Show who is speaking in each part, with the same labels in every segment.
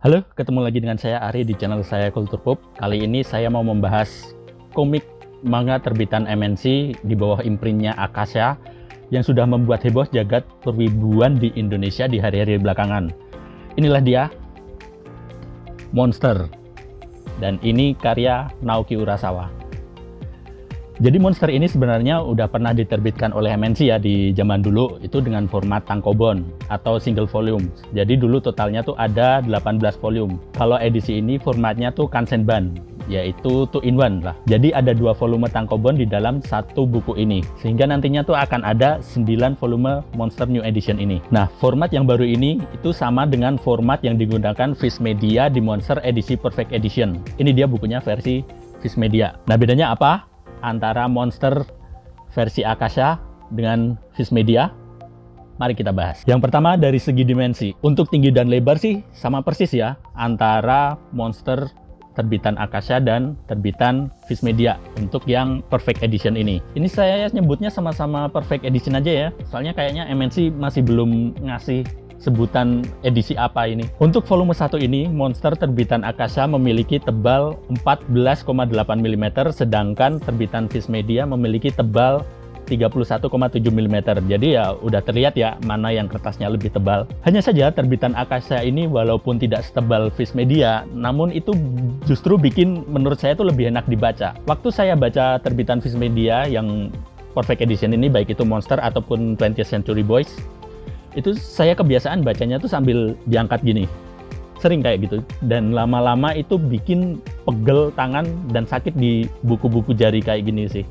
Speaker 1: Halo, ketemu lagi dengan saya Ari di channel saya Kultur Pop. Kali ini saya mau membahas komik manga terbitan MNC di bawah imprintnya Akasha yang sudah membuat heboh jagat perwibuan di Indonesia di hari-hari belakangan. Inilah dia, Monster. Dan ini karya Naoki Urasawa. Jadi Monster ini sebenarnya udah pernah diterbitkan oleh MNC ya di zaman dulu, itu dengan format tankobon atau single volume. Jadi dulu totalnya tuh ada 18 volume. Kalau edisi ini formatnya tuh Kansenban, yaitu 2 in 1 lah. Jadi ada 2 volume tankobon di dalam satu buku ini. Sehingga nantinya tuh akan ada 9 volume Monster New Edition ini. Nah, format yang baru ini itu sama dengan format yang digunakan Viz Media di Monster edisi Perfect Edition. Ini dia bukunya versi Viz Media. Nah, bedanya apa antara Monster versi Akasha dengan Viz Media? Mari kita bahas. Yang pertama dari segi dimensi. Untuk tinggi dan lebar sih sama persis ya antara Monster terbitan Akasha dan terbitan Viz Media untuk yang Perfect Edition ini. Ini saya nyebutnya sama-sama Perfect Edition aja ya. Soalnya kayaknya MNC masih belum ngasih sebutan edisi apa ini. Untuk volume 1 ini, Monster terbitan Akasha memiliki tebal 14,8 mm, sedangkan terbitan Viz Media memiliki tebal 31,7 mm. Jadi ya udah terlihat ya mana yang kertasnya lebih tebal. Hanya saja terbitan Akasha ini walaupun tidak setebal Viz Media, namun itu justru bikin menurut saya tuh lebih enak dibaca. Waktu saya baca terbitan Viz Media yang Perfect Edition ini, baik itu Monster ataupun 20th Century Boys, itu saya kebiasaan bacanya tuh sambil diangkat gini, sering kayak gitu, dan lama-lama itu bikin pegel tangan dan sakit di buku-buku jari kayak gini sih,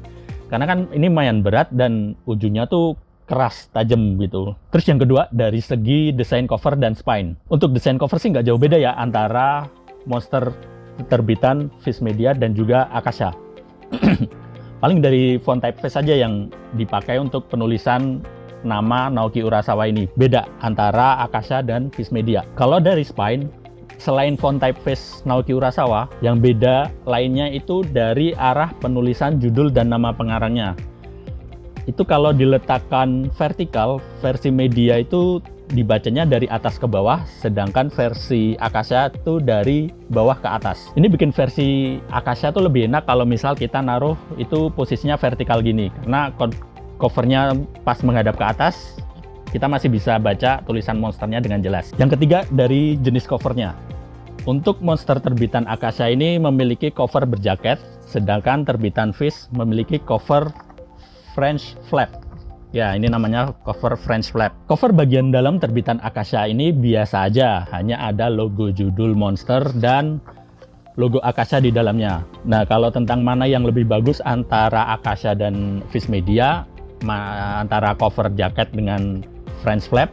Speaker 1: karena kan ini lumayan berat dan ujungnya tuh keras, tajam gitu. Terus yang kedua dari segi desain cover dan spine. Untuk desain cover sih nggak jauh beda ya antara Monster terbitan Viz Media dan juga Akasha. Paling dari font typeface saja yang dipakai untuk penulisan nama Naoki Urasawa ini. Beda antara Akasha dan Viz Media. Kalau dari spine, selain font typeface Naoki Urasawa, yang beda lainnya itu dari arah penulisan judul dan nama pengarangnya. Itu kalau diletakkan vertikal, versi Media itu dibacanya dari atas ke bawah, sedangkan versi Akasha itu dari bawah ke atas. Ini bikin versi Akasha tuh lebih enak kalau misal kita naruh itu posisinya vertikal gini, karena covernya pas menghadap ke atas, kita masih bisa baca tulisan monsternya dengan jelas. Yang ketiga dari jenis covernya. Untuk Monster terbitan Akasha ini memiliki cover berjaket, sedangkan terbitan Viz memiliki cover French flap. Ya, ini namanya cover French flap. Cover bagian dalam terbitan Akasha ini biasa aja, hanya ada logo judul Monster dan logo Akasha di dalamnya. Nah, kalau tentang mana yang lebih bagus antara Akasha dan Viz Media, antara cover jaket dengan French flap,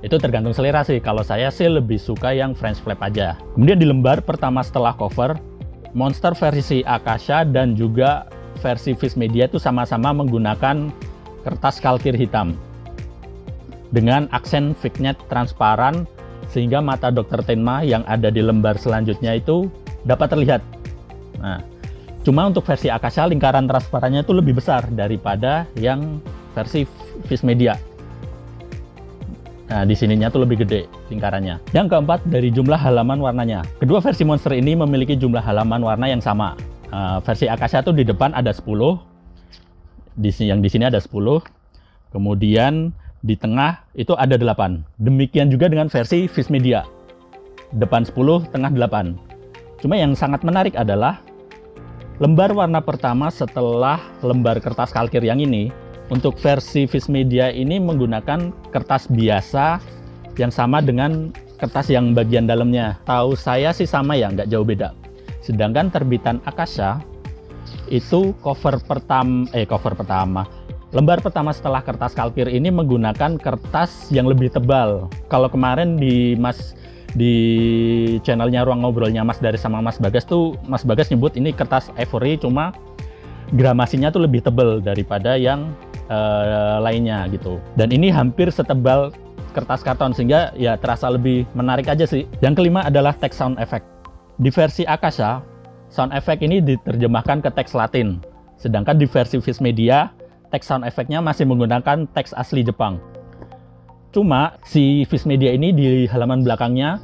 Speaker 1: itu tergantung selera sih. Kalau saya sih lebih suka yang French flap aja. Kemudian di lembar pertama setelah cover, Monster versi Akasha dan juga versi Viz Media itu sama-sama menggunakan kertas kalkir hitam dengan aksen vignette transparan, sehingga mata Dr. Tenma yang ada di lembar selanjutnya itu dapat terlihat. Nah, cuma untuk versi Akasha lingkaran transparannya itu lebih besar daripada yang versi Viz Media. Nah, di sininya tuh lebih gede lingkarannya. Yang keempat dari jumlah halaman warnanya. Kedua versi Monster ini memiliki jumlah halaman warna yang sama. Versi Akasha tuh di depan ada 10, yang di sini ada 10, kemudian di tengah itu ada 8. Demikian juga dengan versi Viz Media. Depan 10, tengah 8. Cuma yang sangat menarik adalah lembar warna pertama setelah lembar kertas kalkir yang ini, untuk versi Viz Media ini menggunakan kertas biasa yang sama dengan kertas yang bagian dalamnya. Tahu saya sih sama ya, nggak jauh beda. Sedangkan terbitan Akasha itu lembar pertama setelah kertas kalkir ini menggunakan kertas yang lebih tebal. Kalau kemarin di channelnya Ruang Ngobrolnya Mas Dari sama Mas Bagas tuh, Mas Bagas nyebut ini kertas ivory, cuma gramasinya tuh lebih tebal daripada yang lainnya gitu. Dan ini hampir setebal kertas karton, sehingga ya terasa lebih menarik aja sih. Yang kelima adalah text sound effect. Di versi Akasha, sound effect ini diterjemahkan ke teks Latin, sedangkan di versi Viz Media, teks sound effect-nya masih menggunakan teks asli Jepang. Cuma si Viz Media ini di halaman belakangnya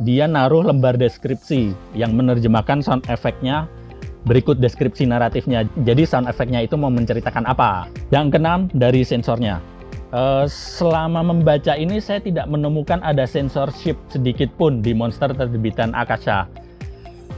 Speaker 1: dia naruh lembar deskripsi yang menerjemahkan sound effect-nya berikut deskripsi naratifnya. Jadi sound effect-nya itu mau menceritakan apa. Yang keenam, dari sensornya. Selama membaca ini saya tidak menemukan ada censorship sedikit pun di monster terbitan Akasha.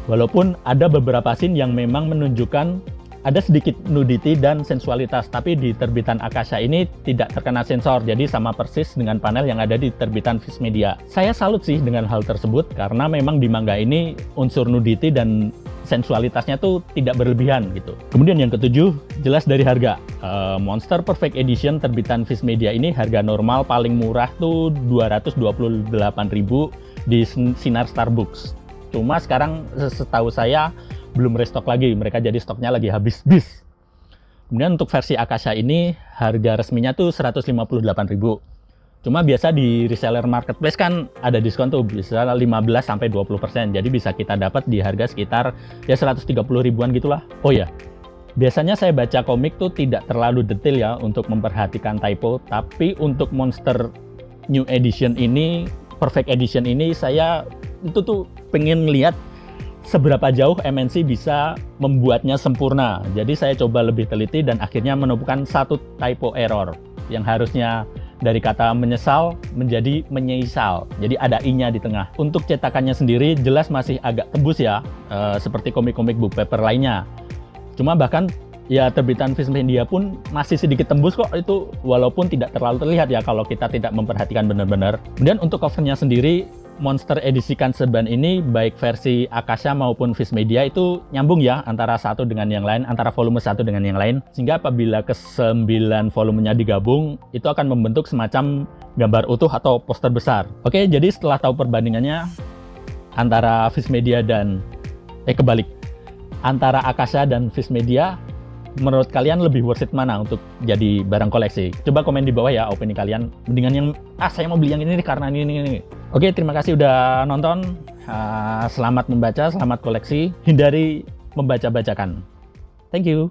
Speaker 1: Walaupun ada beberapa scene yang memang menunjukkan ada sedikit nudity dan sensualitas, tapi di terbitan Akasha ini tidak terkena sensor, jadi sama persis dengan panel yang ada di terbitan Viz Media. Saya salut sih dengan hal tersebut, karena memang di manga ini unsur nudity dan sensualitasnya tuh tidak berlebihan gitu. Kemudian yang ketujuh, jelas dari harga. Monster Perfect Edition terbitan Viz Media ini harga normal paling murah tuh 228.000 di Sinar Star Books. Cuma sekarang setahu saya belum restock lagi, mereka jadi stoknya lagi habis bis. Kemudian untuk versi Akasha ini harga resminya tuh 158.000. Cuma biasa di reseller marketplace kan ada diskon tuh, bisa 15-20%. Jadi bisa kita dapat di harga sekitar ya 130 ribuan gitulah. Oh ya, biasanya saya baca komik tuh tidak terlalu detail ya untuk memperhatikan typo, tapi untuk Monster New Edition ini, Perfect Edition ini, saya itu tuh pengen lihat seberapa jauh MNC bisa membuatnya sempurna. Jadi saya coba lebih teliti dan akhirnya menemukan satu typo error yang harusnya dari kata menyesal menjadi menyesal. Jadi ada i-nya di tengah. Untuk cetakannya sendiri jelas masih agak tembus ya, seperti komik-komik book paper lainnya. Cuma bahkan ya terbitan Viz Media pun masih sedikit tembus kok itu, walaupun tidak terlalu terlihat ya kalau kita tidak memperhatikan benar-benar. Kemudian untuk covernya sendiri, Monster edisi Kanseban ini baik versi Akasha maupun Viz Media itu nyambung ya antara satu dengan yang lain, antara volume satu dengan yang lain, sehingga apabila ke-9 volumenya digabung itu akan membentuk semacam gambar utuh atau poster besar. Oke, jadi setelah tahu perbandingannya antara Viz Media dan kebalik, antara Akasha dan Viz Media, menurut kalian lebih worth it mana untuk jadi barang koleksi? Coba komen di bawah ya opini kalian. Mendingan yang saya mau beli yang ini karena ini. Oke, terima kasih udah nonton. Selamat membaca, selamat koleksi. Hindari membaca-bacakan. Thank you.